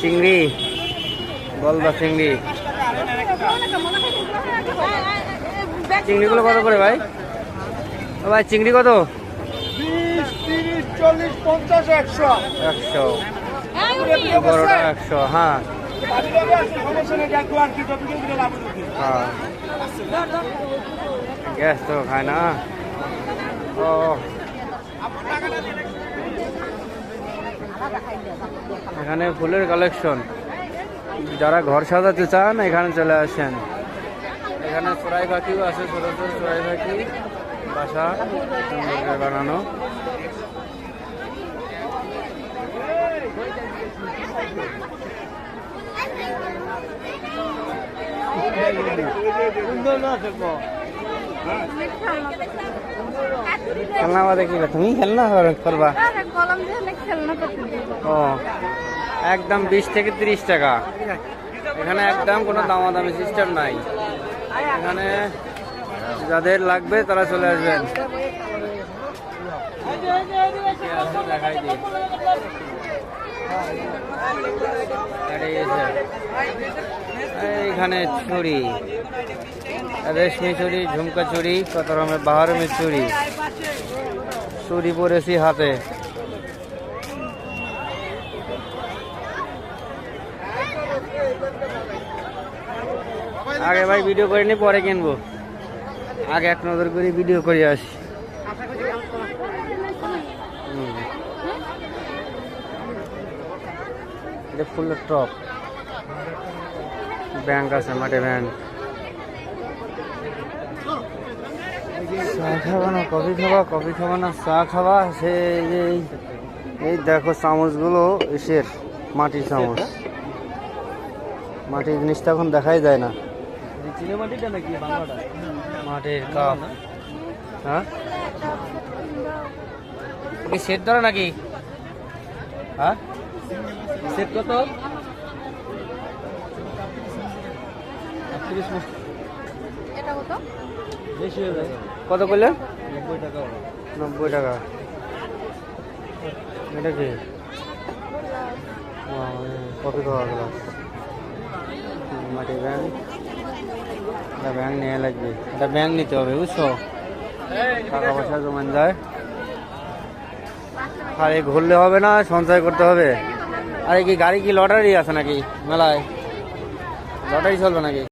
চিংড়ি, গলদা চিংড়ি। চিংড়িগুলো কত করে ভাই? ভাই চিংড়ি কত? 20, 30, 40, 50, 100। 100 বড়টা 100। হ্যাঁ হ্যাঁ, গ্যাস তো খায় না। ও এখানে ফুলের কালেকশন, যারা ঘর সাজাতে চান এখানে চলে আসেন। এখানে চড়াই পাখিও আছে, ছোট ছোট চড়াই পাখি, বাসা সুন্দর করে বানানো। খেলনা বাদে কি তুমি খেলনা করবা? ও একদম 20 থেকে 30 টাকা। এখানে একদম কোনো দামাদামি সিস্টেম নাই। এখানে যাদের লাগবে তারা চলে আসবেন। দেখাই দিই, এইখানে চুড়ি, রেশমি চুড়ি, ঝুমকা চুড়ি, কত রকমের বাহারমের চুড়ি। চুড়ি পরেছি হাতে। আগে ভাই ভিডিও করে নি, পরে কিনবো। আগে এক নজর করে ভিডিও করে আসি। এটা ফুলের টপ, ব্যাংক আছে, মাঠে ব্যাংক। চা খাবা না কফি খাবা, কফি খাবা না চা খাবা? সে এই দেখো চামচগুলো এসের মাটির চামচ। মাটির জিনিসটা এখন দেখাই যায় না। মাটির কাপ। হ্যাঁ সেট ধরো নাকি? হ্যাঁ সেট কত? কত করলে? 90 টাকা। এটা কি? কফি খাওয়া গ্লাস, মাটি ব্যাংক। এটা ব্যাংক নিয়ে লাগবে, এটা ব্যাংক নিতে হবে বুঝছো, টাকা পয়সা জমান যায়। আর এই ঘুরলে হবে না, সঞ্চয় করতে হবে। আর কি গাড়ি কি লটারি আছে নাকি মেলায়? লটারি চলবে নাকি?